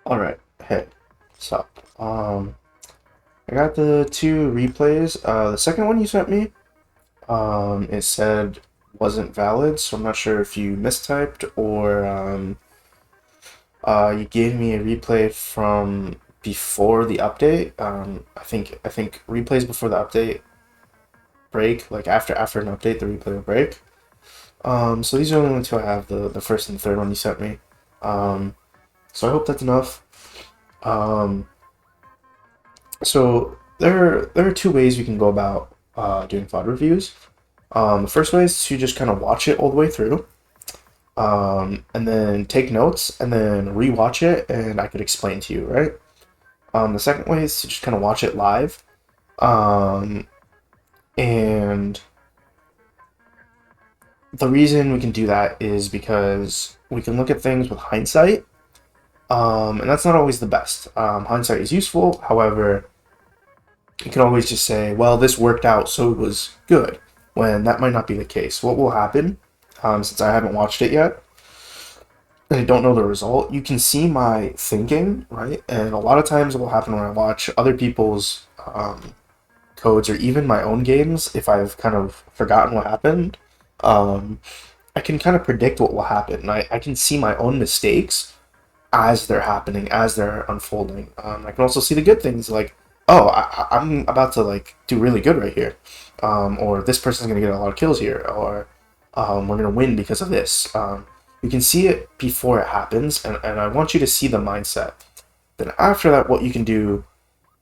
Alright, hey, what's up? I got the two replays. The second one you sent me, it said wasn't valid, so I'm not sure if you mistyped or you gave me a replay from before the update. I think replays before the update break, like after an update, the replay will break. So these are the only two I have, the first and the third one you sent me. So I hope that's enough. Um, So there are two ways we can go about doing VOD reviews. The first way is to just kind of watch it all the way through, and then take notes, and then rewatch it, and I could explain to you, right? The second way is to just kind of watch it live, um, and the reason we can do that is because we can look at things with hindsight, and that's not always the best. Hindsight is useful, however, you can always just say, well, this worked out, so it was good, when that might not be the case. What will happen, since I haven't watched it yet, and I don't know the result, you can see my thinking, right? And a lot of times it will happen when I watch other people's codes or even my own games, if I've kind of forgotten what happened, um, I can kind of predict what will happen. I can see my own mistakes as they're happening, as they're unfolding. I can also see the good things, like, oh, I'm about to like do really good right here, or this person's gonna get a lot of kills here, or we're gonna win because of this. You can see it before it happens, and I want you to see the mindset. Then after that, what you can do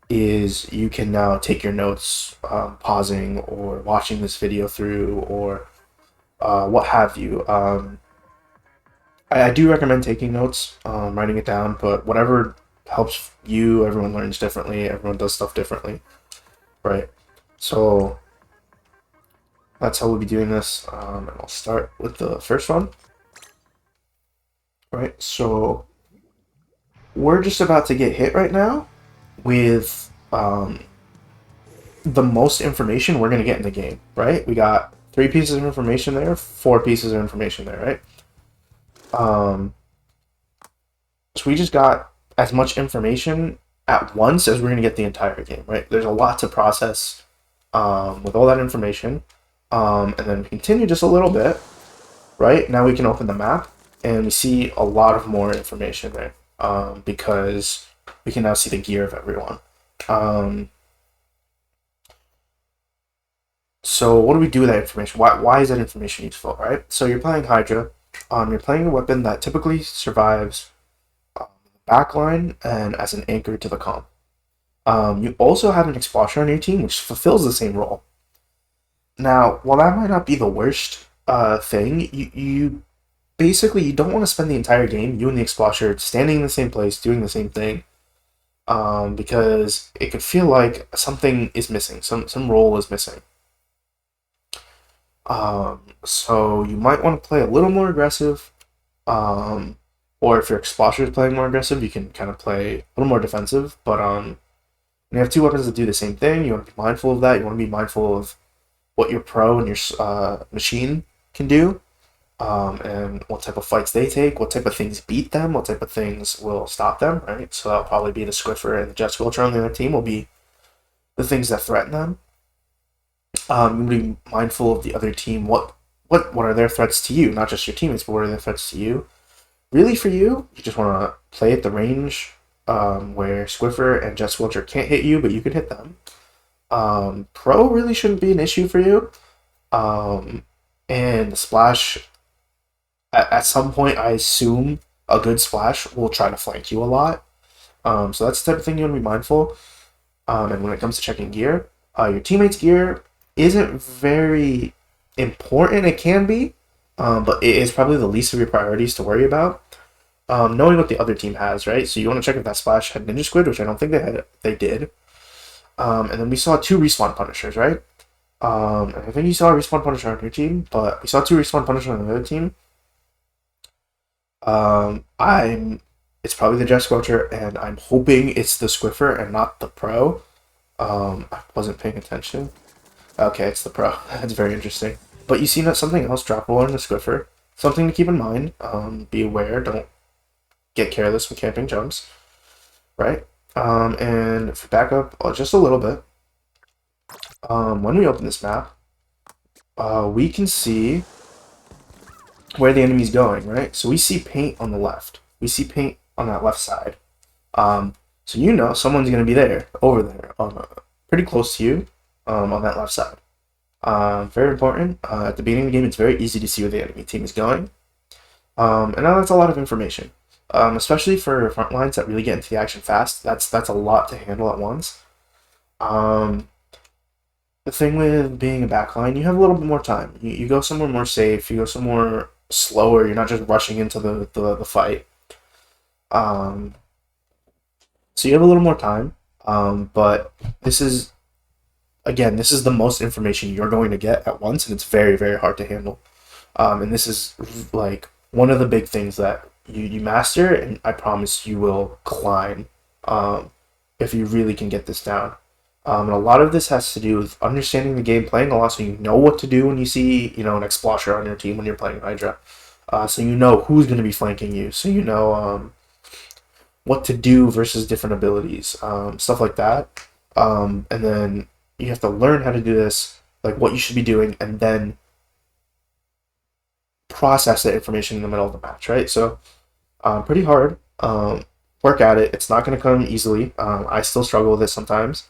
is you can now take your notes, pausing or watching this video through, or what have you. I do recommend taking notes, writing it down, but whatever helps you. Everyone learns differently. Everyone does stuff differently, right? So that's how we'll be doing this. And I'll start with the first one, right? So we're just about to get hit right now with the most information we're going to get in the game, right? We got 3 pieces of information there, 4 pieces of information there, right? So we just got as much information at once as we're going to get the entire game, right? There's a lot to process with all that information. And then we continue just a little bit, right? Now we can open the map and we see a lot of more information there, because we can now see the gear of everyone. So what do we do with that information? Why is that information useful, right? So you're playing Hydra. You're playing a weapon that typically survives backline and as an anchor to the comp. You also have an explosion on your team, which fulfills the same role. Now, while that might not be the worst thing, you basically you don't want to spend the entire game, you and the explosion, standing in the same place, doing the same thing, because it could feel like something is missing, some role is missing. So you might want to play a little more aggressive, or if your explosion is playing more aggressive, you can kind of play a little more defensive. But when you have two weapons that do the same thing, you want to be mindful of that. You want to be mindful of what your pro and your machine can do, and what type of fights they take, what type of things beat them, what type of things will stop them, right? So that'll probably be the Squiffer and the Jet Squelcher on the other team will be the things that threaten them. You be mindful of the other team. What are their threats to you? Not just your teammates, but what are their threats to you? Really, for you, you just want to play at the range, where Squiffer and Jet Squelcher can't hit you, but you can hit them. Pro really shouldn't be an issue for you. And the splash, at some point, I assume a good splash will try to flank you a lot. So that's the type of thing you want to be mindful. And when it comes to checking gear, your teammates' gear isn't very important. It can be, but it is probably the least of your priorities to worry about. Knowing what the other team has, right? So you want to check if that splash had Ninja Squid, which I don't think they did. And then we saw 2 respawn punishers, right? I think you saw a respawn punisher on your team, but we saw 2 respawn punishers on the other team. I'm It's probably the Jet Squelcher, and I'm hoping it's the Squiffer and not the Pro. I wasn't paying attention. Okay, it's the Pro. That's very interesting. But you see that something else drop roll in the Squiffer. Something to keep in mind. Be aware. Don't get careless with camping jumps. right? And if we back up just a little bit, when we open this map, we can see where the enemy's going, right? So we see paint on the left. We see paint on that left side. So you know someone's going to be there, over there, pretty close to you, on that left side. Very important. At the beginning of the game, it's very easy to see where the enemy team is going. And now that's a lot of information, especially for front lines that really get into the action fast. That's a lot to handle at once. The thing with being a backline, you have a little bit more time. You go somewhere more safe. You go somewhere slower. You're not just rushing into the fight. So you have a little more time. But this is, again, this is the most information you're going to get at once, and it's very, very hard to handle. And this is like one of the big things that you master, and I promise you will climb if you really can get this down. And a lot of this has to do with understanding the game, playing a lot, so you know what to do when you see, an Explosher on your team when you're playing Hydra. So you know who's going to be flanking you, so you know what to do versus different abilities, stuff like that. And then you have to learn how to do this, like what you should be doing, and then process that information in the middle of the match, right? So pretty hard. Work at it. It's not going to come easily. I still struggle with it sometimes.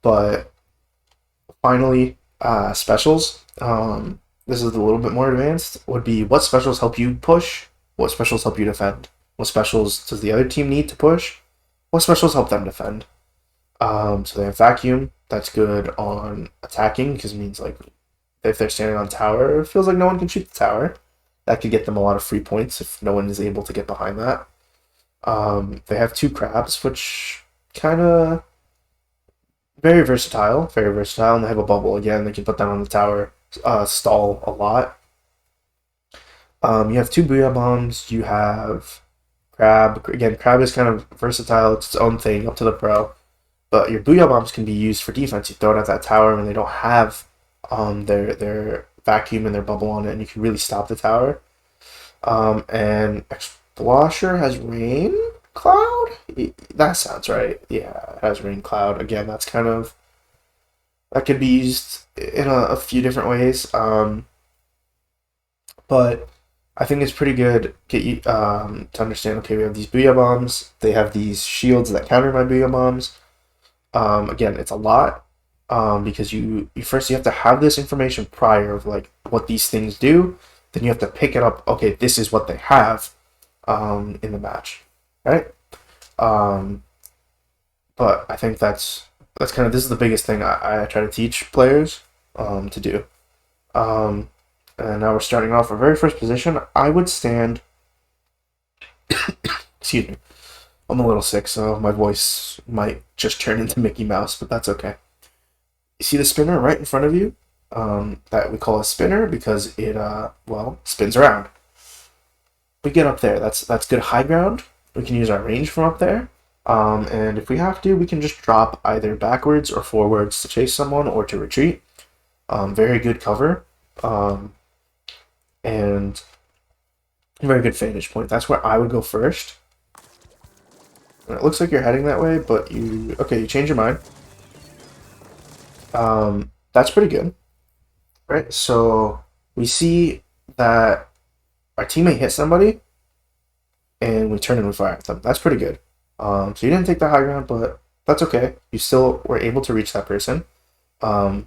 But finally, specials. This is a little bit more advanced. Would be what specials help you push? What specials help you defend? What specials does the other team need to push? What specials help them defend? So they have vacuum. That's good on attacking because it means like if they're standing on tower, it feels like no one can shoot the tower. That could get them a lot of free points if no one is able to get behind that. They have 2 crabs, which kind of very versatile, and they have a bubble again. They can put that on the tower, stall a lot. You have 2 booyah bombs. You have crab. Again, crab is kind of versatile. It's its own thing, up to the pro. But your booyah bombs can be used for defense. You throw it at that tower when they don't have their vacuum and their bubble on it, and you can really stop the tower. And Explosher has rain cloud? That sounds right. Yeah, it has rain cloud. Again, that could be used in a few different ways. But I think it's pretty good get you to understand, okay, we have these booyah bombs. They have these shields that counter my booyah bombs. Again, it's a lot. Because you first have to have this information prior of like what these things do, then you have to pick it up. Okay, this is what they have in the match, right? But I think that's kind of, this is the biggest thing I try to teach players to do. And now we're starting off our very first position. I would stand. Excuse me, I'm a little sick, so my voice might just turn into Mickey Mouse, but that's okay. You see the spinner right in front of you? That we call a spinner because it, spins around. We get up there. That's good high ground. We can use our range from up there. And if we have to, we can just drop either backwards or forwards to chase someone or to retreat. Very good cover. And very good vantage point. That's where I would go first. And it looks like you're heading that way, but you change your mind. That's pretty good, right? So we see that our teammate hit somebody, and we turn and we fire at them. That's pretty good. So you didn't take the high ground, but that's okay. You still were able to reach that person. It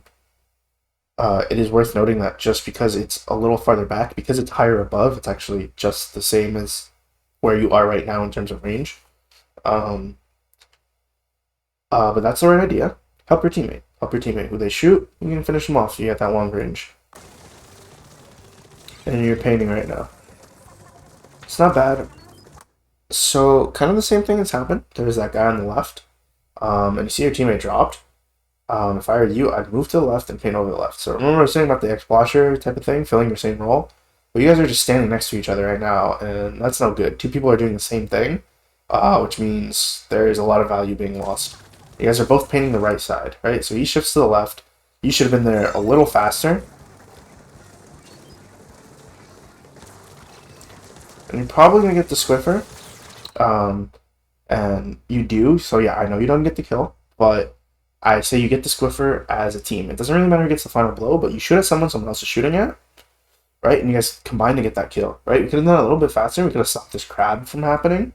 is worth noting that just because it's a little farther back, because it's higher above, it's actually just the same as where you are right now in terms of range. But that's the right idea. Help your teammate. Who they shoot, you can finish them off. You get that long range. And you're painting right now. It's not bad. So, kind of the same thing has happened. There's that guy on the left. And you see your teammate dropped. If I were you, I'd move to the left and paint over the left. So remember I was saying about the Explosher type of thing, filling your same role? Well, you guys are just standing next to each other right now, and that's no good. 2 people are doing the same thing, which means there is a lot of value being lost. You guys are both painting the right side, right? So he shifts to the left. You should have been there a little faster. and you're probably gonna get the Squiffer. And you do, so yeah, I know you don't get the kill, but I say you get the Squiffer as a team. It doesn't really matter who gets the final blow, but you shoot at someone else is shooting at, right? And you guys combine to get that kill, right? We could have done it a little bit faster. We could have stopped this crab from happening.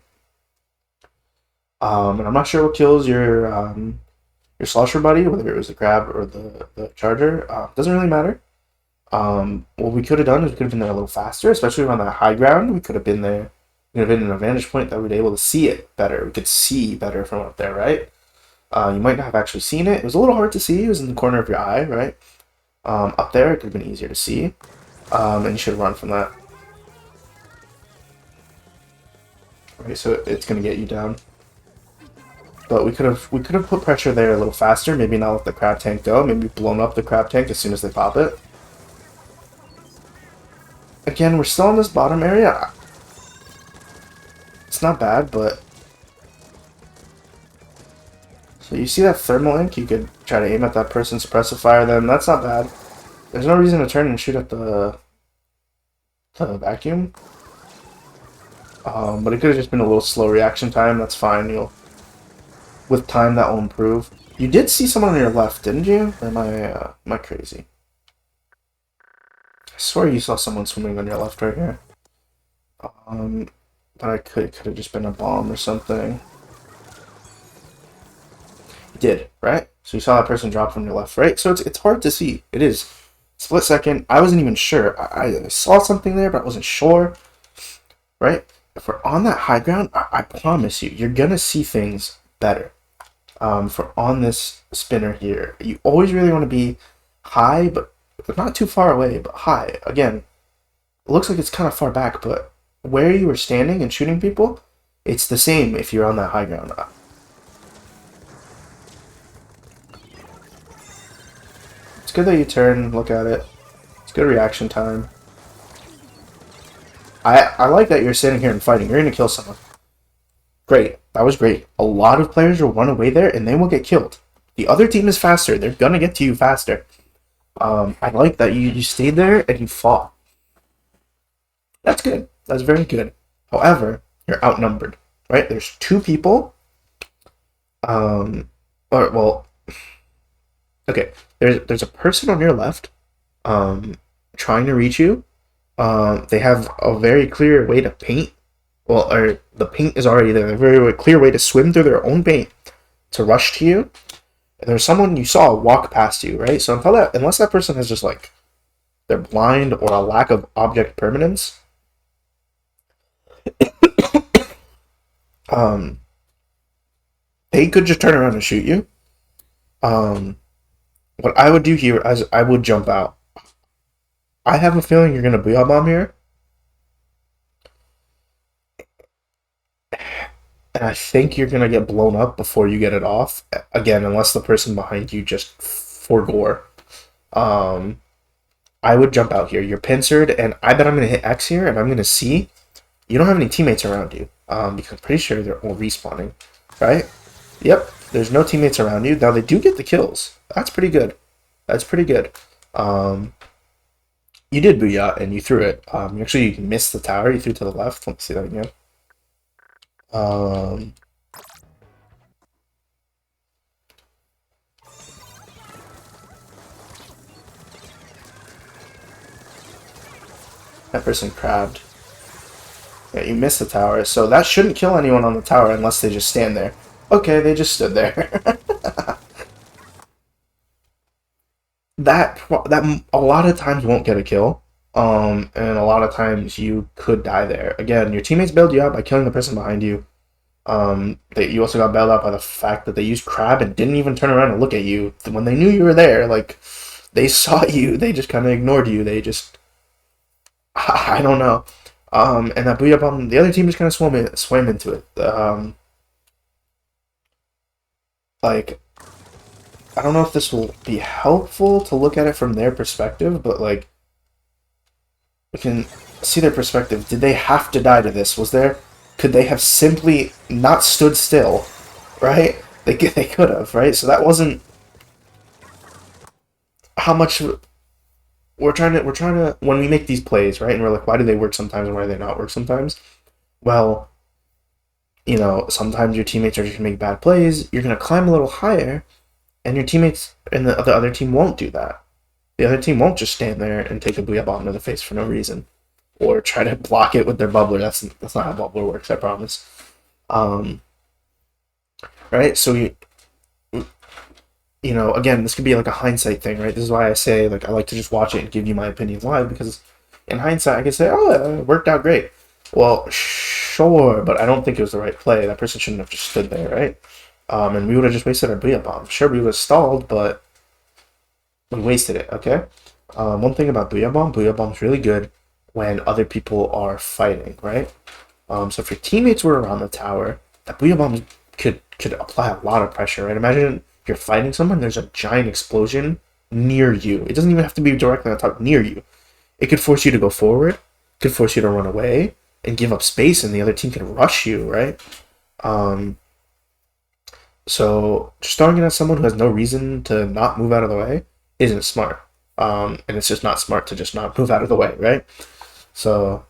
And I'm not sure what kills your slosher buddy, whether it was the crab or the charger. Doesn't really matter. What we could have done is we could have been there a little faster, especially on that high ground. We could have been there. It would have been an advantage point that we'd be able to see it better. We could see better from up there, right? You might not have actually seen it. It was a little hard to see. It was in the corner of your eye, right? Up there, it could have been easier to see. And you should run from that. Right, so it's going to get you down. But we could have put pressure there a little faster. Maybe not let the crab tank go. Maybe blown up the crab tank as soon as they pop it. Again, we're still in this bottom area. It's not bad, but... So you see that thermal ink? You could try to aim at that person, suppressive fire them. That's not bad. There's no reason to turn and shoot at the vacuum. But it could have just been a little slow reaction time. That's fine. With time, that will improve. You did see someone on your left, didn't you? Or am I crazy? I swear you saw someone swimming on your left right here. But it could have just been a bomb or something. You did, right? So you saw that person drop from your left, right? So it's hard to see. It is. Split second. I wasn't even sure. I saw something there, but I wasn't sure. Right? If we're on that high ground, I promise you, you're going to see things better. For on this spinner here, you always really want to be high, but not too far away, but high. Again, it looks like it's kind of far back, but where you were standing and shooting people, it's the same if you're on that high ground. It's good that you turn, look at it. It's good reaction time. I like that you're standing here and fighting. You're going to kill someone. Great. That was great. A lot of players will run away there and they will get killed. The other team is faster. They're going to get to you faster. I like that you stayed there and you fought. That's good. That's very good. However, you're outnumbered, right? There's two people. Okay. There's a person on your left, trying to reach you. They have a very clear way to paint. Well, or the paint is already there. A very clear way to swim through their own paint to rush to you. And there's someone you saw walk past you, right? So unless that person has just like they're blind or a lack of object permanence, they could just turn around and shoot you. What I would do here is I would jump out. I have a feeling you're gonna booyah bomb here. And I think you're going to get blown up before you get it off. Again, unless the person behind you just forgore. I would jump out here. You're pincered, and I bet I'm going to hit X here, and I'm going to see. You don't have any teammates around you. Because I'm pretty sure they're all respawning. Right? Yep. There's no teammates around you. Now, they do get the kills. That's pretty good. That's pretty good. You did booyah, and you threw it. You missed the tower. You threw to the left. Let me see that again. That person crabbed. Yeah, you missed the tower, so that shouldn't kill anyone on the tower unless they just stand there. Okay, they just stood there. that a lot of times won't get a kill. And a lot of times you could die there. Again, your teammates bailed you out by killing the person behind you. You also got bailed out by the fact that they used crab and didn't even turn around and look at you when they knew you were there. Like, they saw you, they just kind of ignored you. They just, I don't know. And that booyah bomb, the other team just kind of swam into it. Like, I don't know if this will be helpful to look at it from their perspective, but like, we can see their perspective. Did they have to die to this? Could they have simply not stood still, right? They could have, right? So that wasn't how much. we're trying to when we make these plays, right? And we're like, why do they work sometimes and why do they not work sometimes? Well, sometimes your teammates are just gonna make bad plays. You're gonna climb a little higher, and your teammates and the other team won't do that. The other team won't just stand there and take a booyah bomb to the face for no reason, or try to block it with their bubbler. That's not how bubbler works. I promise. Um, right? So again, this could be like a hindsight thing, right? This is why I say like I like to just watch it and give you my opinions live, because in hindsight I can say, oh, it worked out great. Well, sure, but I don't think it was the right play. That person shouldn't have just stood there, right? And we would have just wasted our booyah bomb. Sure, we would have stalled, but we wasted it, okay? One thing about booyah bomb's really good when other people are fighting, right? So if your teammates were around the tower, that booyah bomb could apply a lot of pressure, right? Imagine you're fighting someone, there's a giant explosion near you. It doesn't even have to be directly on top, near you. It could force you to go forward, could force you to run away, and give up space, and the other team can rush you, right? So just throwing it at someone who has no reason to not move out of the way isn't smart. And it's just not smart to just not move out of the way, right? So,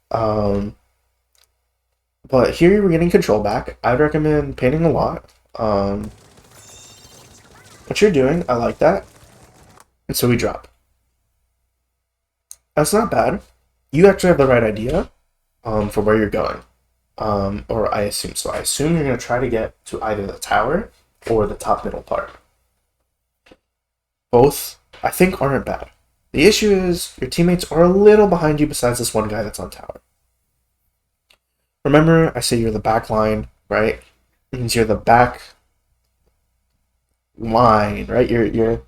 but here we're getting control back. I'd recommend painting a lot. What you're doing, I like that. And so we drop. That's not bad. You actually have the right idea for where you're going. Or I assume so. I assume you're going to try to get to either the tower or the top middle part. Both, I think, aren't bad. The issue is your teammates are a little behind you besides this one guy that's on tower. Remember, I say you're the back line, right? It means you're the back line, right? You're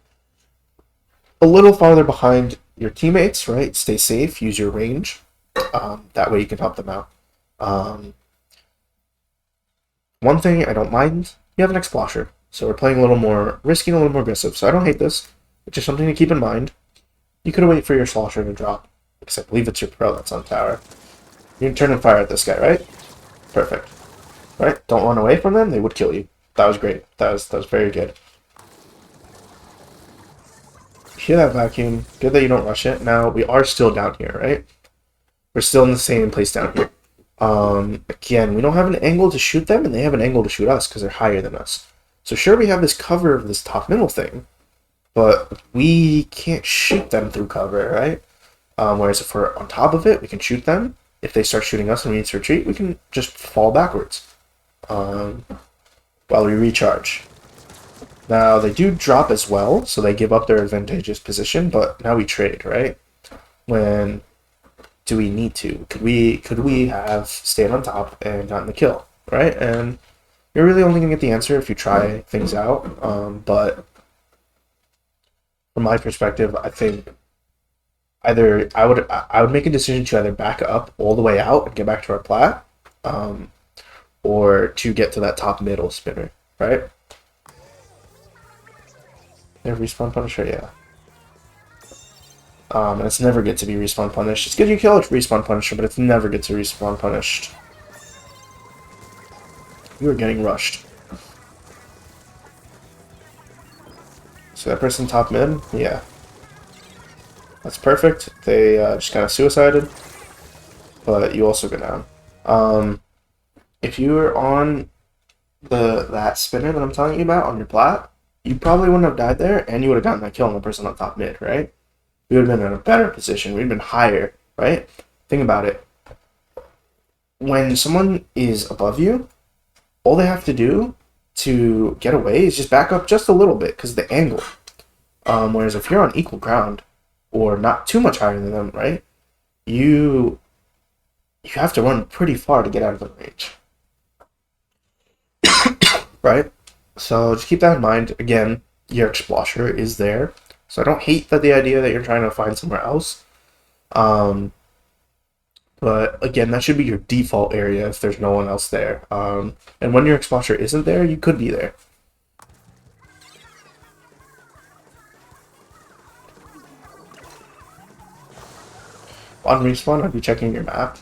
a little farther behind your teammates, right? Stay safe, use your range. That way you can help them out. One thing I don't mind, you have an X-Splasher. So we're playing a little more risky and a little more aggressive. So I don't hate this. It's just something to keep in mind. You could wait for your Splasher to drop, because I believe it's your pro that's on tower. You can turn and fire at this guy, right? Perfect. Right? Don't run away from them, they would kill you. That was great. That was very good. Hear that vacuum. Good that you don't rush it. Now, we are still down here, right? We're still in the same place down here. Again, we don't have an angle to shoot them, and they have an angle to shoot us because they're higher than us. So sure, we have this cover of this top middle thing, but we can't shoot them through cover, right? Whereas if we're on top of it, we can shoot them. If they start shooting us and we need to retreat, we can just fall backwards while we recharge. Now, they do drop as well, so they give up their advantageous position, but now we trade, right? When do we need to? Could we have stayed on top and gotten the kill, right? And you're really only going to get the answer if you try things out, but from my perspective, I think either I would make a decision to either back up all the way out and get back to our plat, or to get to that top middle spinner, right? Yeah, respawn punisher, yeah. And it's never good to be respawn punished. It's good you kill a respawn punisher, but it's never good to respawn punished. You are getting rushed. So that person top mid, yeah. That's perfect. They just kind of suicided, but you also go down. If you were on that spinner that I'm telling you about on your plat, you probably wouldn't have died there, and you would have gotten that kill on the person on top mid, right? We would have been in a better position. We'd have been higher, right? Think about it. When someone is above you, all they have to do to get away is just back up just a little bit because of the angle. Whereas if you're on equal ground, or not too much higher than them, right? You have to run pretty far to get out of the range. Right? So just keep that in mind. Again, your X-Splasher is there. So I don't hate the idea that you're trying to find somewhere else. But again, that should be your default area if there's no one else there. And when your X-Splasher isn't there, you could be there. On respawn, I'd be checking your map,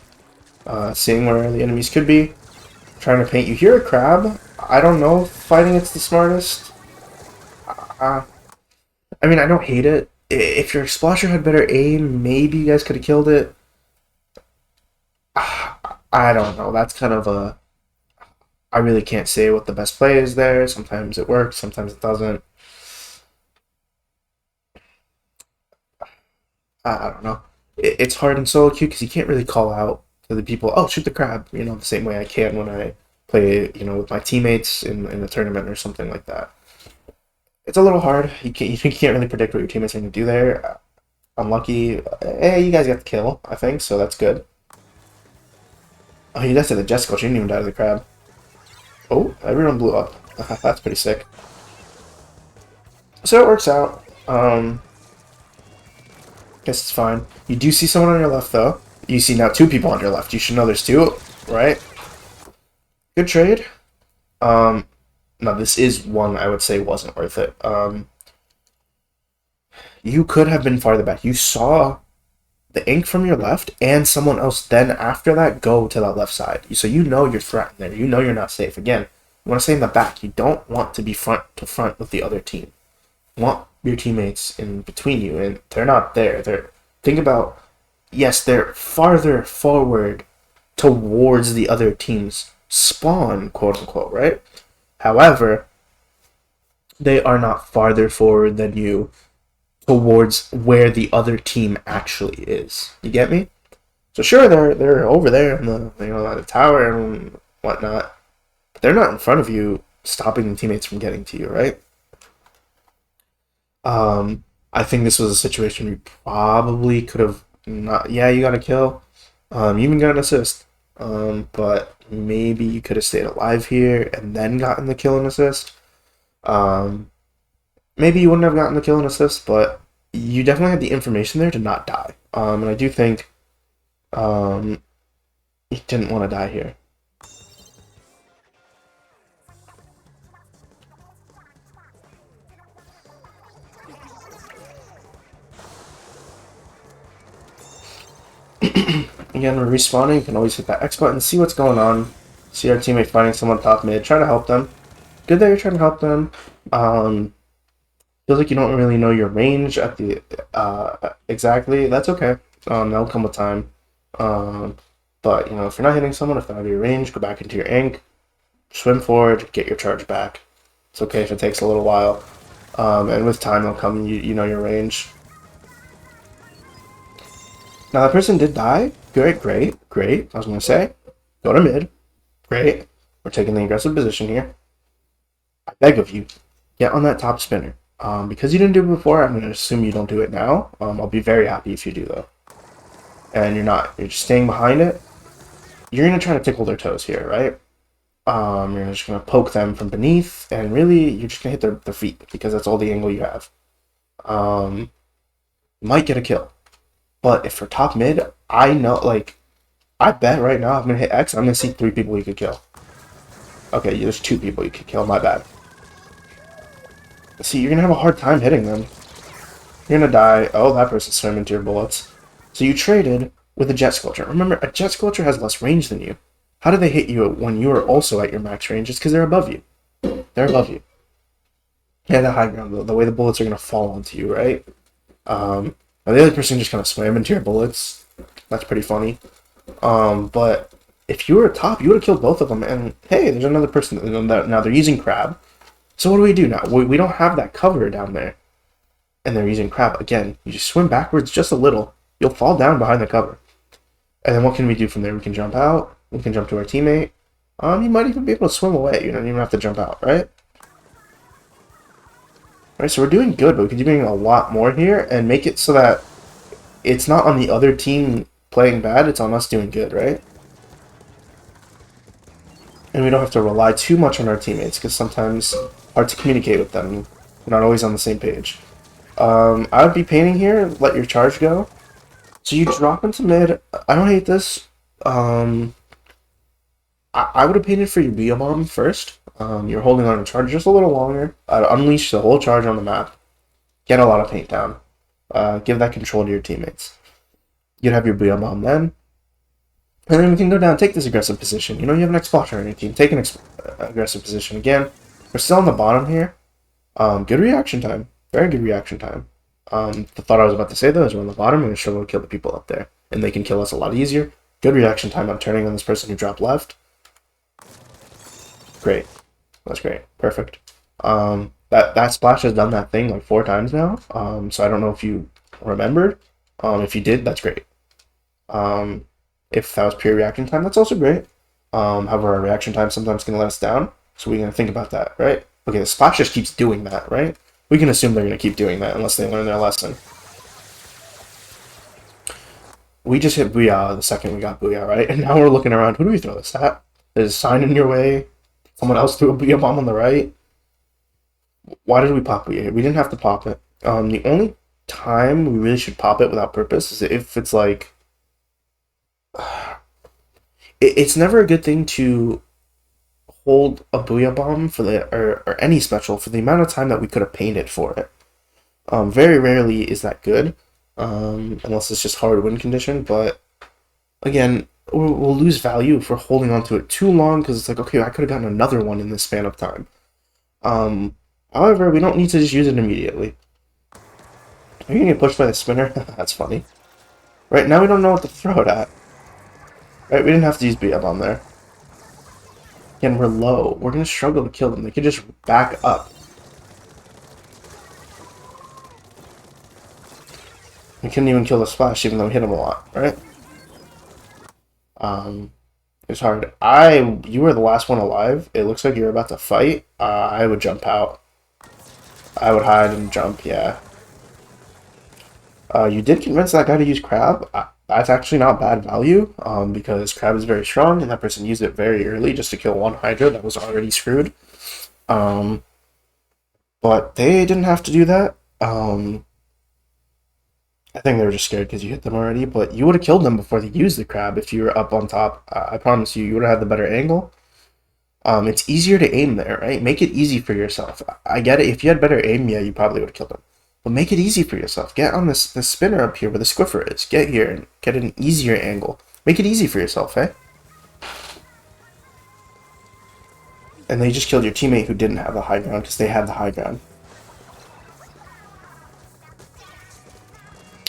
seeing where the enemies could be, trying to paint. You hear a crab. I don't know if fighting it's the smartest. I mean, I don't hate it. If your Splasher had better aim, maybe you guys could have killed it. I don't know. That's kind of a... I really can't say what the best play is there. Sometimes it works, sometimes it doesn't. I don't know. It's hard in solo queue because you can't really call out to the people, oh, shoot the crab, the same way I can when I play, with my teammates in a tournament or something like that. It's a little hard. You can't really predict what your teammates are going to do there. Unlucky. Hey, you guys got the kill, I think, so that's good. Oh, you guys did the jet squelch. You didn't even die to the crab. Oh, everyone blew up. That's pretty sick. So it works out. Guess it's fine. You do see someone on your left, though. You see now 2 people on your left. You should know there's 2, right? Good trade. No, this is one I would say wasn't worth it. You could have been farther back. You saw the ink from your left and someone else then after that go to that left side. So you know you're threatened there. You know you're not safe. Again, you want to stay in the back. You don't want to be front to front with the other team. You want your teammates in between you, and they're not there. Think about, yes, they're farther forward towards the other team's spawn, quote unquote, right? However, they are not farther forward than you towards where the other team actually is. You get me? So sure, they're over there in the tower and whatnot, but they're not in front of you, stopping the teammates from getting to you, right? I think this was a situation we probably could have not. Yeah, you got a kill. You even got an assist. But maybe you could have stayed alive here and then gotten the kill and assist. Maybe you wouldn't have gotten the kill and assist, but you definitely had the information there to not die. And I do think you didn't want to die here. Again, we're respawning. You can always hit that X button, see what's going on. See our teammate fighting someone top mid. Try to help them. Good that you're trying to help them. Feels like you don't really know your range at the exactly. That's okay. That'll come with time. But if you're not hitting someone, if they're out of your range, go back into your ink, swim forward, get your charge back. It's okay if it takes a little while. And with time, they'll come. You know your range. Now that person did die. Great. I was gonna say, go to mid. Great. We're taking the aggressive position here. I beg of you, get on that top spinner. Because you didn't do it before, I'm gonna assume you don't do it now. I'll be very happy if you do though. And you're not. You're just staying behind it. You're gonna try to tickle their toes here, right? You're just gonna poke them from beneath, and really, you're just gonna hit their feet because that's all the angle you have. You might get a kill. But if for top mid, I know, I bet right now I'm going to hit X, I'm going to see 3 people you could kill. Okay, there's 2 people you could kill, my bad. See, you're going to have a hard time hitting them. You're going to die. Oh, that person swam into your bullets. So you traded with a Jet Squelcher. Remember, a Jet Squelcher has less range than you. How do they hit you when you are also at your max range? It's because they're above you. They're above you. Yeah, the high ground, the way the bullets are going to fall onto you, right? Now the other person just kind of swam into your bullets. That's pretty funny. But if you were top, you would have killed both of them. And hey, there's another person. Now they're using crab. So what do we do now? We don't have that cover down there. And they're using crab. Again, you just swim backwards just a little. You'll fall down behind the cover. And then what can we do from there? We can jump out. We can jump to our teammate. You might even be able to swim away. You don't even have to jump out, right? Alright, so we're doing good, but we could be doing a lot more here and make it so that it's not on the other team playing bad, it's on us doing good, right? And we don't have to rely too much on our teammates, because sometimes it's hard to communicate with them. We're not always on the same page. I would be painting here, let your charge go. So you drop into mid. I don't hate this. I would have painted for your booyah bomb first. You're holding on to charge just a little longer. Unleash the whole charge on the map. Get a lot of paint down. Give that control to your teammates. You'd have your booyah bomb then. And then we can go down, take this aggressive position. You have an explosion on your team. Take an aggressive position again. We're still on the bottom here. Good reaction time. Very good reaction time. The thought I was about to say though is we're on the bottom, we're going to struggle to kill the people up there. And they can kill us a lot easier. Good reaction time on turning on this person who dropped left. Great. That's great. Perfect. That splash has done that thing like 4 times now. So I don't know if you remembered. If you did, that's great. If that was pure reaction time, that's also great. However, our reaction time sometimes can let us down. So we're going to think about that, right? Okay, the splash just keeps doing that, right? We can assume they're going to keep doing that unless they learn their lesson. We just hit booyah the second we got booyah, right? And now we're looking around. Who do we throw this at? There's a sign in your way. Someone else threw a booyah bomb on the right. Why did we pop booyah? We didn't have to pop it. The only time we really should pop it without purpose is if it's like... It's never a good thing to hold a booyah bomb for the or any special for the amount of time that we could have painted for it. Very rarely is that good, unless it's just hard win condition. But again, we'll lose value if we're holding on to it too long because it's like, okay, I could have gotten another one in this span of time. However, we don't need to just use it immediately. Are you gonna get pushed by the spinner? That's funny. Right now, we don't know what to throw it at. Right, we didn't have to use booyah bomb there. Again, we're low. We're gonna struggle to kill them. They could just back up. We couldn't even kill the splash, even though we hit him a lot, right? It's hard. You were the last one alive. It looks like you're about to fight. I would jump out. I would hide and jump, yeah. You did convince that guy to use crab. That's actually not bad value, because crab is very strong, and that person used it very early just to kill one Hydra that was already screwed. But they didn't have to do that. I think they were just scared because you hit them already, but you would have killed them before they used the crab if you were up on top. I promise you, you would have had the better angle. It's easier to aim there, right? Make it easy for yourself. I get it. If you had better aim, yeah, you probably would have killed them. But make it easy for yourself. Get on this spinner up here where the squiffer is. Get here and get an easier angle. Make it easy for yourself, eh? And they just killed your teammate who didn't have the high ground because they had the high ground.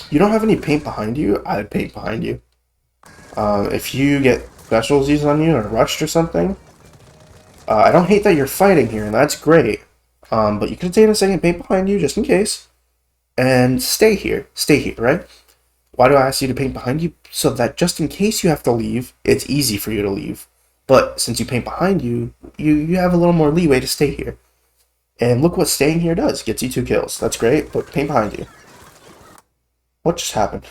You don't have any paint behind you, I'd paint behind you. If you get specials used on you or rushed or something, I don't hate that you're fighting here, and that's great. But you could have taken a second paint behind you just in case. And stay here, right? Why do I ask you to paint behind you? So that just in case you have to leave, it's easy for you to leave. But since you paint behind you, you have a little more leeway to stay here. And look what staying here does. Gets you 2 kills. That's great, but paint behind you. What just happened?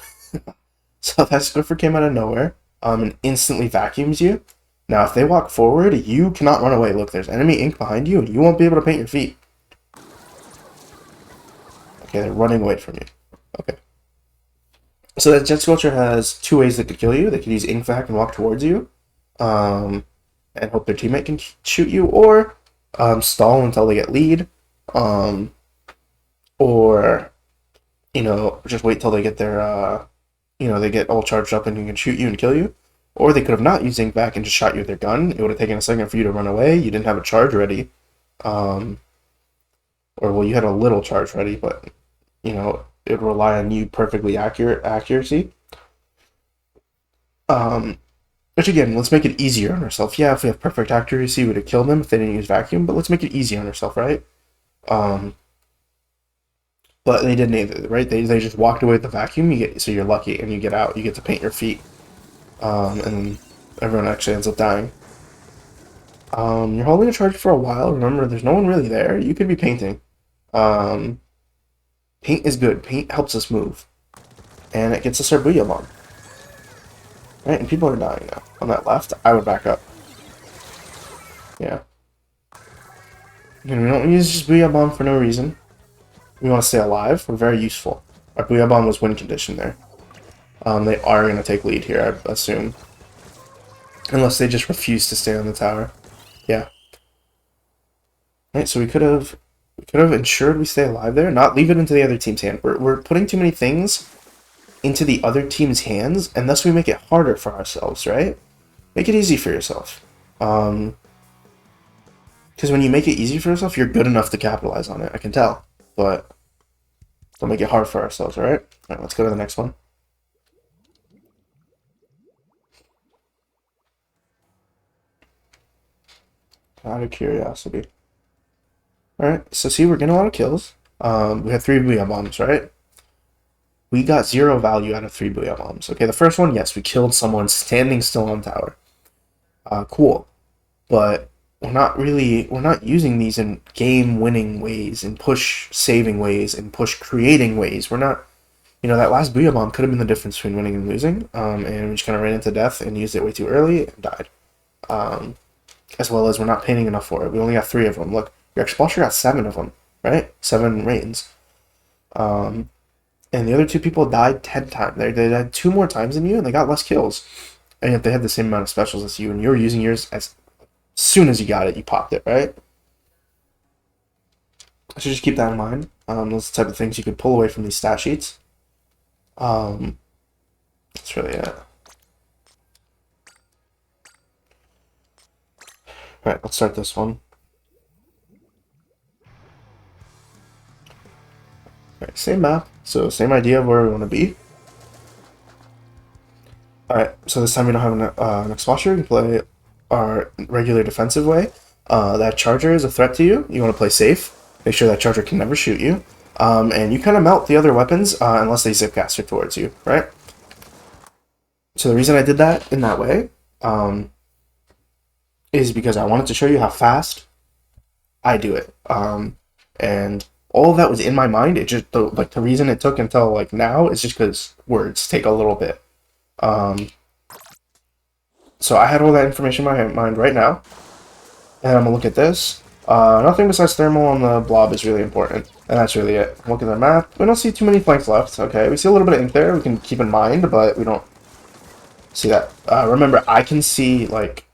So that Swiffer came out of nowhere, and instantly vacuums you. Now, if they walk forward, you cannot run away. Look, there's enemy ink behind you, and you won't be able to paint your feet. Okay, they're running away from you. Okay. So that Jet Squelcher has 2 ways they could kill you. They could use ink vac and walk towards you, and hope their teammate can shoot you, or stall until they get lead, or just wait till they get their, they get all charged up and can shoot you and kill you. Or they could have not used ink vac and just shot you with their gun. It would have taken a second for you to run away. You didn't have a charge ready. Or, well, you had a little charge ready, but, it would rely on you perfectly accuracy. Which, again, let's make it easier on ourselves. Yeah, if we have perfect accuracy, we would have killed them if they didn't use vacuum, but let's make it easy on ourselves, right? But they didn't either, right? They just walked away with the vacuum, so you're lucky, and you get out. You get to paint your feet. And everyone actually ends up dying. You're holding a charge for a while. Remember, there's no one really there. You could be painting. Paint is good. Paint helps us move. And it gets us our booyah bomb. Right, and people are dying now. On that left, I would back up. Yeah. And we don't use just booyah bomb for no reason. We want to stay alive. We're very useful. Our booyah bomb was win condition there. They are going to take lead here, I assume. Unless they just refuse to stay on the tower. Yeah. Right, so we could have ensured we stay alive there, not leave it into the other team's hand. We're putting too many things into the other team's hands, and thus we make it harder for ourselves, right? Make it easy for yourself. Because when you make it easy for yourself, you're good enough to capitalize on it, I can tell. But Don't make it hard for ourselves, alright? Alright, let's go to the next one. Out of curiosity. Alright, so see, we're getting a lot of kills. We had 3 booyah bombs, right? We got 0 value out of 3 booyah bombs. Okay, the first one, yes, we killed someone standing still on tower. Cool. But we're not using these in game-winning ways, in push-saving ways, in push-creating ways. We're not, that last booyah bomb could have been the difference between winning and losing, and we just kind of ran into death and used it way too early and died. As well as we're not painting enough for it. We only got 3 of them. Look, your expulsor got 7 of them, right? 7 rains. And the other 2 people died 10 times. They died 2 more times than you, and they got less kills. And yet they had the same amount of specials as you, and you were using yours as soon as you got it, you popped it, right? So just keep that in mind. Those are the type of things you could pull away from these stat sheets. That's really it. Alright, let's start this one. Alright, same map, so same idea of where we want to be. Alright, so this time we don't have an expulsor, we can play our regular defensive way. That charger is a threat to you. You want to play safe. Make sure that charger can never shoot you. And you kind of melt the other weapons unless they zipcaster towards you, right? So the reason I did that in that way is because I wanted to show you how fast I do it. And all of that was in my mind. It just, the reason it took until like now is just because words take a little bit. So I had all that information in my mind right now. And I'm gonna look at this. Nothing besides thermal on the blob is really important. And that's really it. Look at the map. We don't see too many flanks left. Okay, we see a little bit of ink there. We can keep in mind, but we don't see that. Remember, I can see, like,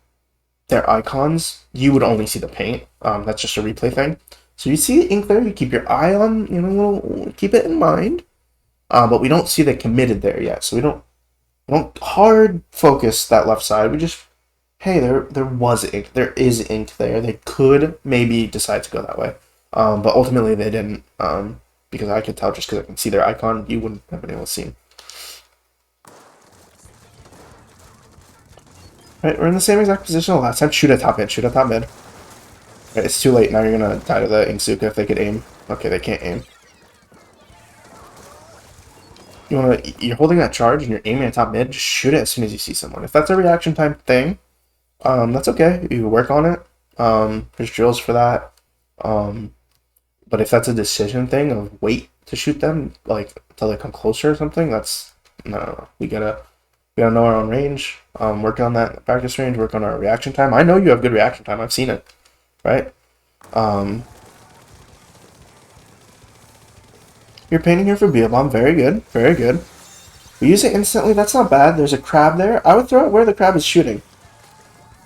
their icons. You would only see the paint. That's just a replay thing. So you see ink there. You keep your eye on, keep it in mind. But we don't see the committed there yet. So we don't hard focus that left side. We just, hey, there was ink. There is ink there. They could maybe decide to go that way. But ultimately they didn't. Because I could tell just because I can see their icon, you wouldn't have been able to see them. Right, we're in the same exact position last time. Shoot at top mid. Shoot at top mid. Right, it's too late. Now you're going to die to the Inksuka if they could aim. Okay, they can't aim. You're holding that charge and you're aiming at top mid, just shoot it as soon as you see someone. If that's a reaction time thing, that's okay. You work on it. There's drills for that. But if that's a decision thing of wait to shoot them, like until they come closer or something, that's no. We gotta know our own range. Work on that in the practice range. Work on our reaction time. I know you have good reaction time. I've seen it, right? You're painting here for booyah bomb. Very good. Very good. We use it instantly. That's not bad. There's a crab there. I would throw it where the crab is shooting.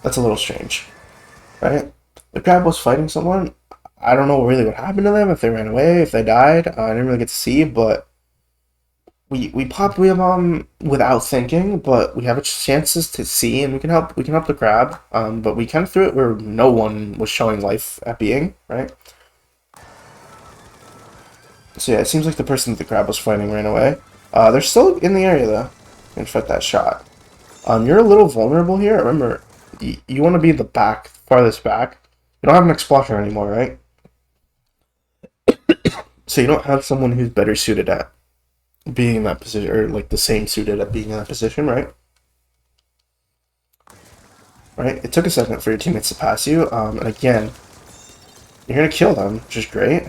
That's a little strange, right? The crab was fighting someone. I don't know really what happened to them, if they ran away, if they died. I didn't really get to see, but we popped booyah bomb without thinking, but we have chances to see, and we can help the crab. But we kind of threw it where no one was showing life at being, right? So yeah, it seems like the person that the crab was fighting ran away. They're still in the area though. Can fight that shot. You're a little vulnerable here. Remember, you want to be the back, farthest back. You don't have an explosion anymore, right? So you don't have someone who's better suited at being in that position, or like the same suited at being in that position, right? Right? It took a second for your teammates to pass you, and again, you're gonna kill them, which is great.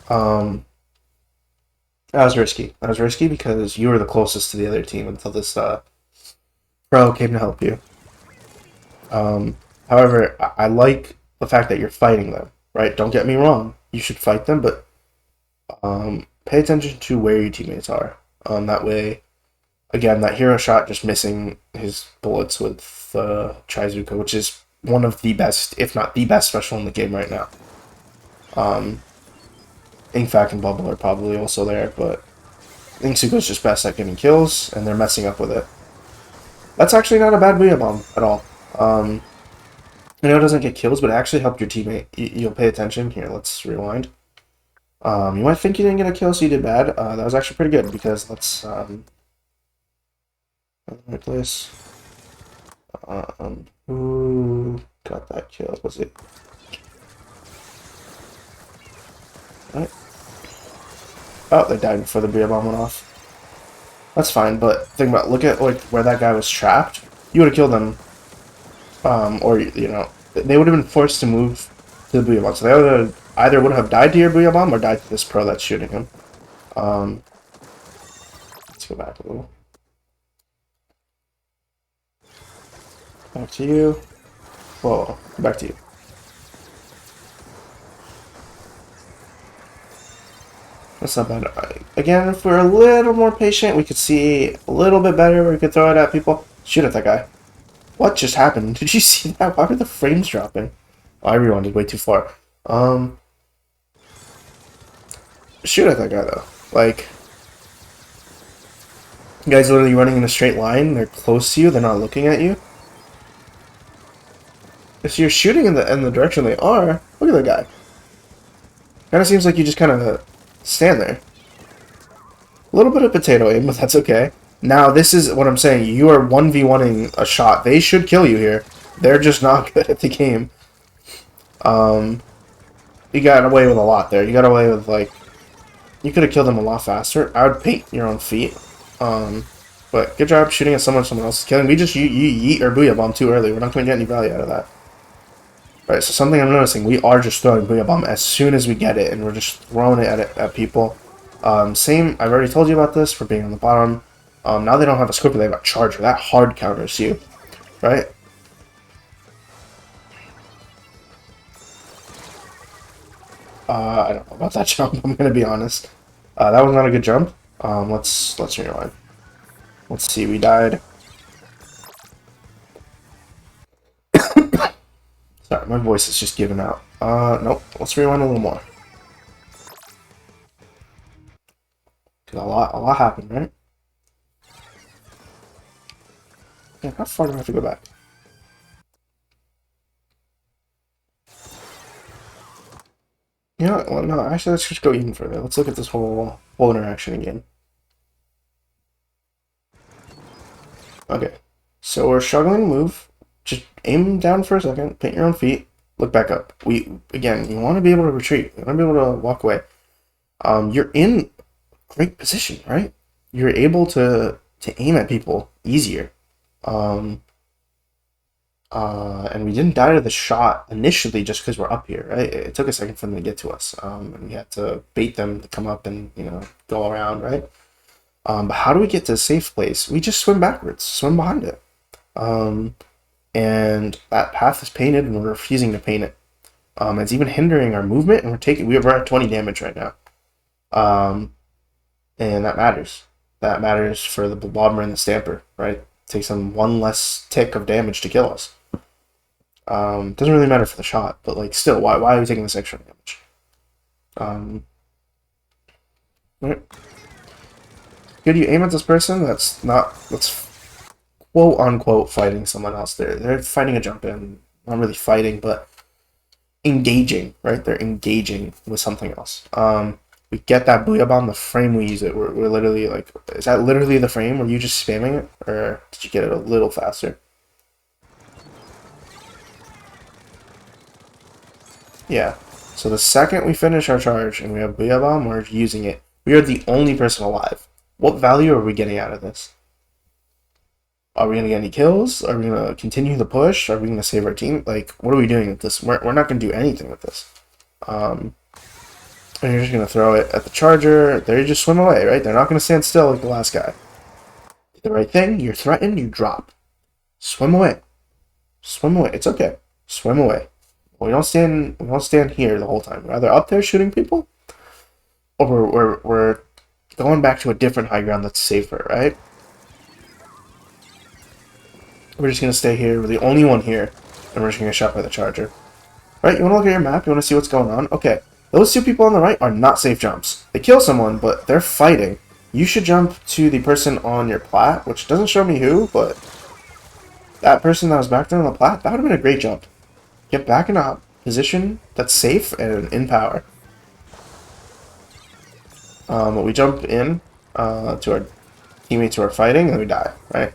That was risky. That was risky because you were the closest to the other team until this pro came to help you. However, I like the fact that you're fighting them, right? Don't get me wrong. You should fight them, but pay attention to where your teammates are. That way, again, that hero shot just missing his bullets with Trizuka, which is one of the best, if not the best special in the game right now. Inkfac and Bubble are probably also there, but Inksuka's just best at getting kills, and they're messing up with it. That's actually not a bad booyah bomb at all. I know it doesn't get kills, but it actually helped your teammate. You'll pay attention. Here, let's rewind. You might think you didn't get a kill, so you did bad. That was actually pretty good because let's replace. Who got that kill? Was it? Right. Oh, they died before the booyah bomb went off. That's fine, but think about look at like where that guy was trapped. You would have killed them, or you know, they would have been forced to move to the booyah bomb. So they would either would have died to your booyah bomb or died to this pro that's shooting him. Let's go back a little. Back to you. Whoa, back to you. That's not bad. Again, if we're a little more patient, we could see a little bit better. We could throw it at people. Shoot at that guy. What just happened? Did you see that? Why were the frames dropping? Oh, I rewinded way too far. Shoot at that guy, though. Like, you guys literally running in a straight line. They're close to you. They're not looking at you. If you're shooting in the direction they are, look at that guy. Kind of seems like you just kind of stand there. A little bit of potato aim, but that's okay. Now, this is what I'm saying. You are 1v1ing a shot. They should kill you here. They're just not good at the game. You got away with a lot there. You got away with, like... You could have killed them a lot faster. I would paint your own feet. But good job shooting at someone else is killing. We just... You yeet or booyah bomb too early. We're not going to get any value out of that. Alright, so something I'm noticing, we are just throwing booyah bomb as soon as we get it, and we're just throwing it at people. Same, I've already told you about this for being on the bottom. Now they don't have a scorpion, they have a charger. That hard counters you, right? I don't know about that jump, I'm gonna be honest. That was not a good jump. Let's rewind. Let's see, we died. Sorry, my voice is just giving out. Nope. Let's rewind a little more. Cause a lot happened, right? Yeah, how far do I have to go back? You know what? Well, no, actually, let's just go even further. Let's look at this whole interaction again. Okay. So we're struggling to move. Just aim down for a second, paint your own feet, look back up. Again, you want to be able to retreat. You want to be able to walk away. You're in great position, right? You're able to aim at people easier. And we didn't die to the shot initially just because we're up here, right? It took a second for them to get to us. And we had to bait them to come up and, you know, go around, right? But how do we get to a safe place? We just swim backwards, swim behind it. And that path is painted and we're refusing to paint it. It's even hindering our movement and we're at 20 damage right now. And that matters. That matters for the Blobber and the Stamper, right? It takes them one less tick of damage to kill us. Doesn't really matter for the shot, but like still, why are we taking this extra damage? Right. Good, you aim at this person that's quote unquote fighting someone else. They're fighting a jump in, not really fighting, but engaging, right? They're engaging with something else. We get that booyah bomb, the frame we use it, we're literally like, is that literally the frame? Were you just spamming it, or did you get it a little faster? Yeah. So the second we finish our charge and we have booyah bomb, we're using it. We are the only person alive. What value are we getting out of this? Are we gonna get any kills? Are we gonna continue the push? Are we gonna save our team? Like, what are we doing with this? We're not gonna do anything with this. And you're just gonna throw it at the charger. They just swim away, right? They're not gonna stand still like the last guy. Do the right thing. You're threatened. You drop. Swim away. Swim away. It's okay. Swim away. We don't stand. We don't stand here the whole time. We're either up there shooting people, or we're going back to a different high ground that's safer, right? We're just gonna stay here. We're the only one here, and we're just gonna get shot by the charger. Right? You wanna look at your map? You wanna see what's going on? Okay. Those two people on the right are not safe jumps. They kill someone, but they're fighting. You should jump to the person on your plat, which doesn't show me who, but that person that was back there on the plat, that would have been a great jump. Get back in a position that's safe and in power. But we jump in to our teammates who are fighting, and we die, right?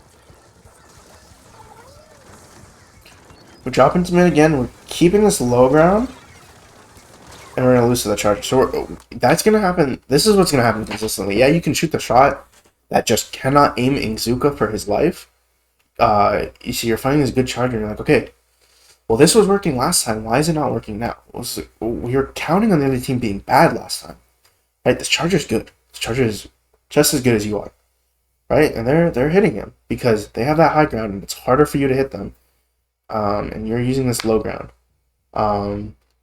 We drop into mid again. We're keeping this low ground, and we're gonna lose to the charger. So that's gonna happen. This is what's gonna happen consistently. Yeah, you can shoot the shot that just cannot aim Ingzuka for his life. You see, you're finding this good charger, and you're like, okay, well, this was working last time. Why is it not working now? We were counting on the other team being bad last time, right? This charger's good. This charger is just as good as you are, right? And they're hitting him because they have that high ground, and it's harder for you to hit them. And you're using this low ground.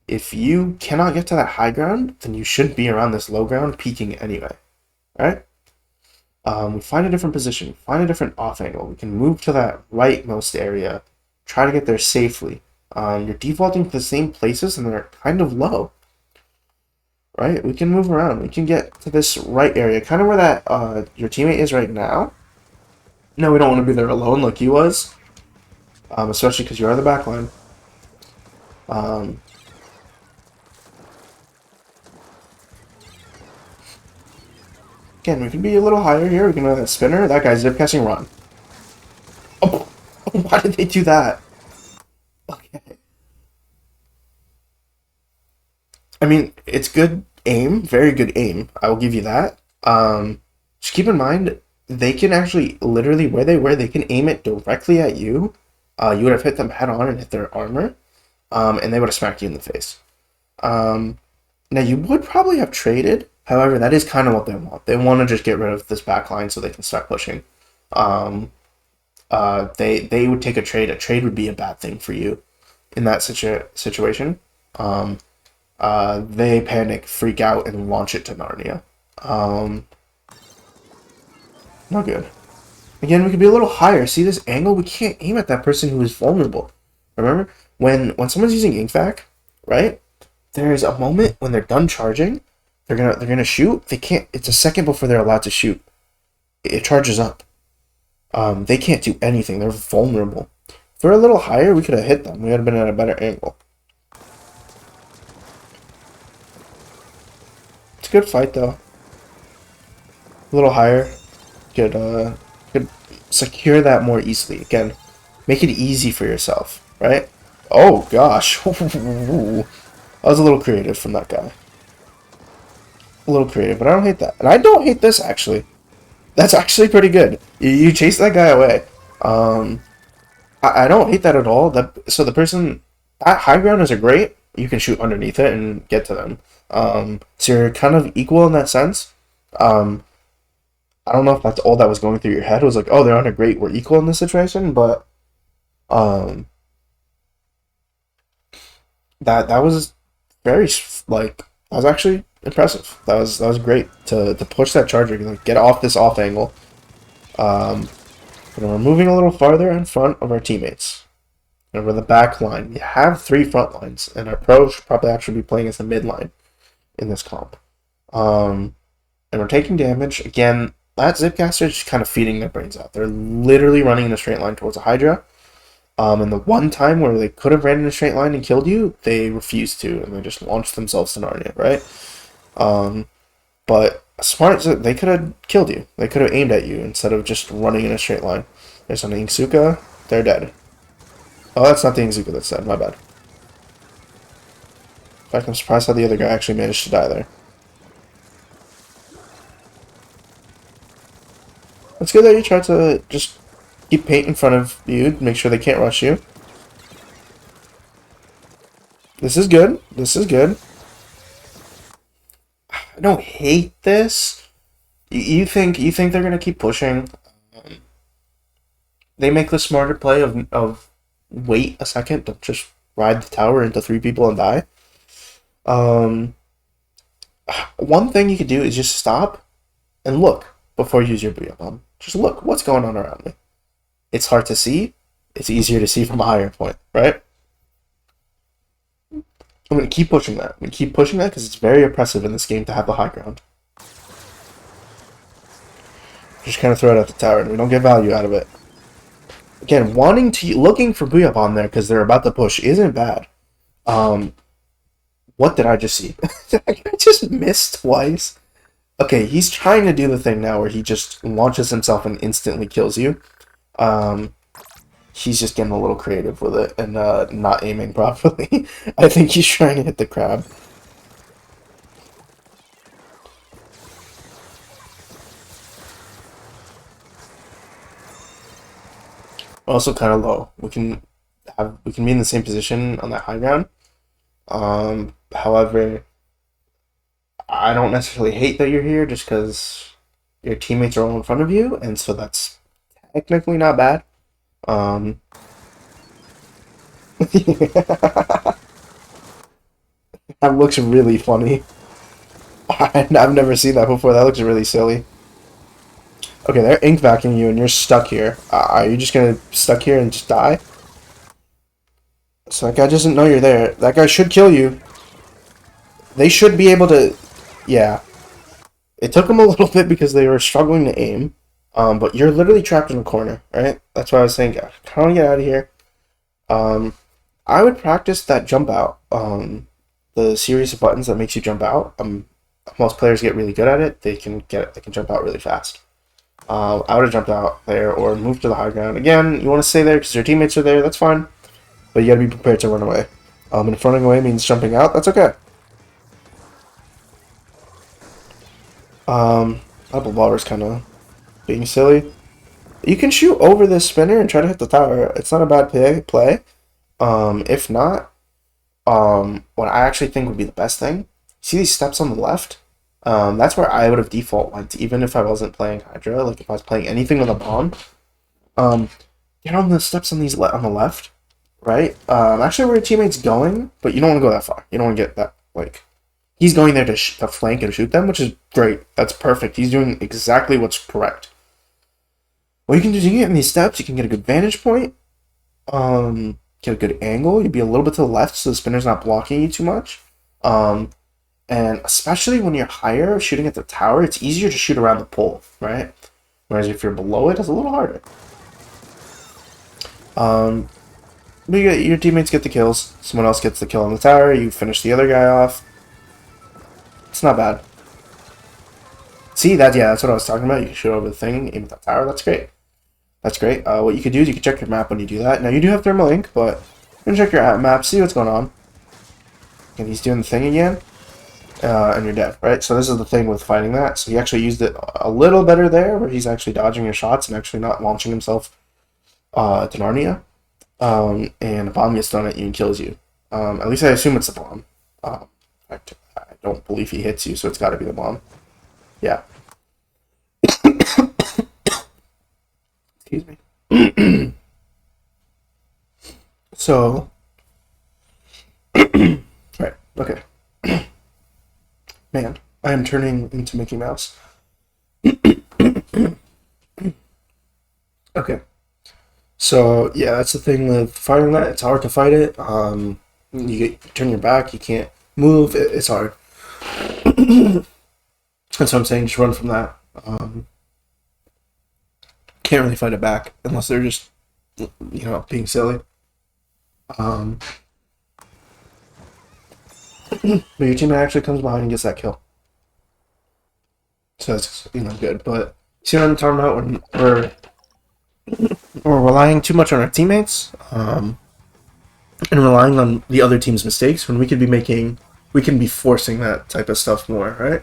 If you cannot get to that high ground, then you shouldn't be around this low ground peeking anyway, right? We find a different position, find a different off angle. We can move to that rightmost area, try to get there safely. You're defaulting to the same places, and they're kind of low, right? We can move around. We can get to this right area, kind of where that your teammate is right now. No, we don't want to be there alone like he was, especially because you are the backline. Again, we can be a little higher here. We can spinner. That guy's zip catching run. Oh, why did they do that? Okay. I mean, it's good aim, very good aim. I will give you that. Just keep in mind, they can actually, literally, where they were, they can aim it directly at you. You would have hit them head on and hit their armor, and they would have smacked you in the face. Now, you would probably have traded. However, that is kind of what they want. They want to just get rid of this backline so they can start pushing. They would take a trade. A trade would be a bad thing for you in that situation. They panic, freak out, and launch it to Narnia. Not good. Again, we could be a little higher. See this angle? We can't aim at that person who is vulnerable. Remember? When someone's using InkVac, right? There's a moment when they're done charging, they're gonna shoot. They can't. It's a second before they're allowed to shoot. It charges up. They can't do anything. They're vulnerable. If we're a little higher, we could have hit them. We would have been at a better angle. It's a good fight though. A little higher, could secure that more easily. Again, make it easy for yourself, right? Oh gosh, that was a little creative from that guy. A little creative, but I don't hate that. And I don't hate this, actually. That's actually pretty good. You chase that guy away. I don't hate that at all. So the person... That high grounders are great. You can shoot underneath it and get to them. So you're kind of equal in that sense. I don't know if that's all that was going through your head. It was like, oh, they're under great. We're equal in this situation. But that was very, like... That was actually impressive. That was great to push that charger, like, get off this off angle. And we're moving a little farther in front of our teammates. And we're the back line. We have 3 front lines, and our pro should probably actually be playing as the mid line in this comp. And we're taking damage. Again, that Zipcaster is just kind of feeding their brains out. They're literally running in a straight line towards a Hydra. And the one time where they could have ran in a straight line and killed you, they refused to, and they just launched themselves to Narnia, right? But smart, they could have killed you. They could have aimed at you instead of just running in a straight line. There's an Ingzuka. They're dead. Oh, that's not the Ingzuka that's dead. My bad. In fact, I'm surprised how the other guy actually managed to die there. It's good that you try to just keep paint in front of you to make sure they can't rush you. This is good. This is good. I don't hate this. You think they're gonna keep pushing? They make the smarter play of wait a second, don't just ride the tower into 3 people and die. One thing you could do is just stop and look before you use your booyah bomb. Just look. What's going on around me? It's hard to see. It's easier to see from a higher point, right? I'm going to keep pushing that. I'm going to keep pushing that because it's very oppressive in this game to have the high ground. Just kind of throw it at the tower and we don't get value out of it. Again, looking for booyah bomb there because they're about to push isn't bad. What did I just see? I just missed twice. Okay, he's trying to do the thing now where he just launches himself and instantly kills you. Um, he's just getting a little creative with it and not aiming properly. I think he's trying to hit the crab. Also kind of low. We can be in the same position on that high ground. However, I don't necessarily hate that you're here just because your teammates are all in front of you, and so that's technically not bad. Um, that looks really funny. I've never seen that before. That looks really silly. Okay, they're ink vacuuming you, and you're stuck here. Are you just gonna stuck here and just die? So that guy doesn't know you're there. That guy should kill you. They should be able to. Yeah, it took them a little bit because they were struggling to aim. But you're literally trapped in a corner, right? That's why I was saying, how do I get out of here? Um, I would practice that jump out. The series of buttons that makes you jump out. Most players get really good at it. They can jump out really fast. I would have jumped out there or moved to the high ground. Again, you want to stay there because your teammates are there. That's fine, but you got to be prepared to run away. And running away means jumping out. That's okay. That revolver's kind of being silly. You can shoot over this spinner and try to hit the tower. It's not a bad play. If not, what I actually think would be the best thing. See these steps on the left? That's where I would have default went, even if I wasn't playing Hydra. Like if I was playing anything with a bomb, get on the steps on on the left, right? Actually, where your teammate's going, but you don't want to go that far. You don't want to get that like he's going there to flank and shoot them, which is great. That's perfect. He's doing exactly what's correct. What you can do is you can get in these steps. You can get a good vantage point. Get a good angle. You'd be a little bit to the left, so the spinner's not blocking you too much. And especially when you're higher, shooting at the tower, it's easier to shoot around the pole, right? Whereas if you're below it, it's a little harder. But your teammates get the kills. Someone else gets the kill on the tower. You finish the other guy off. It's not bad. See, that's what I was talking about. You can shoot over the thing, aim at that tower. That's great. That's great. What you could do is you can check your map when you do that. Now, you do have thermal ink, but you can check your map, see what's going on. And he's doing the thing again. And you're dead, right? So this is the thing with fighting that. So he actually used it a little better there, where he's actually dodging your shots and actually not launching himself to Narnia. And a bomb gets thrown at you and kills you. At least I assume it's a bomb. In fact, I don't believe he hits you, so it's got to be the bomb. Yeah. Excuse me. So, right, okay. Man, I am turning into Mickey Mouse. Okay. So, yeah, that's the thing with fighting that. It's hard to fight it. You turn your back, you can't move. It's hard. That's what I'm saying. Just run from that. Can't really fight it back unless they're just, being silly. But your teammate actually comes behind and gets that kill. So that's, good. But see what I'm talking about when we're relying too much on our teammates, and relying on the other team's mistakes when we can be forcing that type of stuff more, right?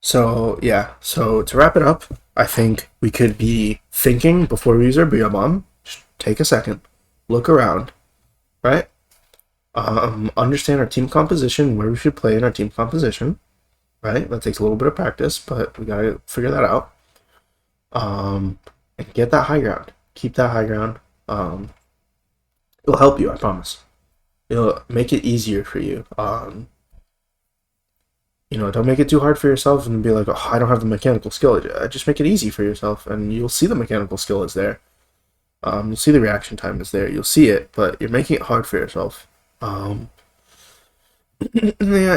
So yeah, so to wrap it up, I think we could be thinking before we use our booyah bomb. Just take a second, look around, right? Understand our team composition, where we should play in our team composition, right? That takes a little bit of practice, but we gotta figure that out. And get that high ground. Keep that high ground. It'll help you, I promise. It'll make it easier for you. Don't make it too hard for yourself and be like, oh, I don't have the mechanical skill. Just make it easy for yourself, and you'll see the mechanical skill is there. You'll see the reaction time is there. You'll see it, but you're making it hard for yourself. Yeah,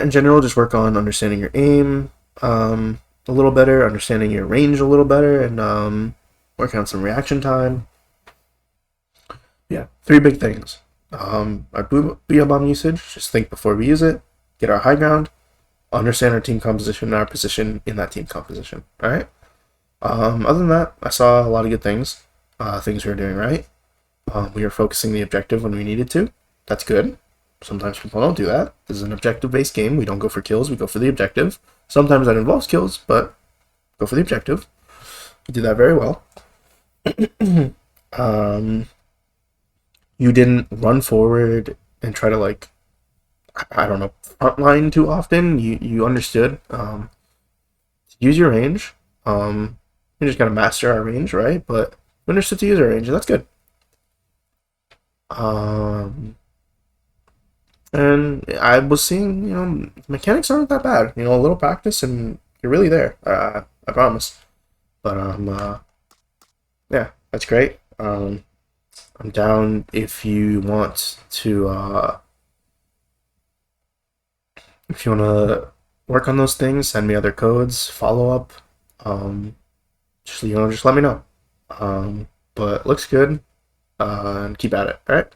in general, just work on understanding your aim a little better, understanding your range a little better, and work on some reaction time. Yeah, 3 big things. Our booyah bomb usage, just think before we use it, get our high ground, understand our team composition and our position in that team composition. All right. Other than that, I saw a lot of good things. Things we were doing right. We were focusing the objective when we needed to. That's good. Sometimes people don't do that. This is an objective-based game. We don't go for kills. We go for the objective. Sometimes that involves kills, but go for the objective. We did that very well. You didn't run forward and try to I don't know, frontline too often. You understood. Use your range. We just gotta master our range, right? But we understood to use our range, and that's good. And I was seeing, mechanics aren't that bad. A little practice and you're really there. I promise. But yeah, that's great. I'm down if you want to work on those things, send me other codes, follow up. Just let me know. But looks good. And keep at it. All right.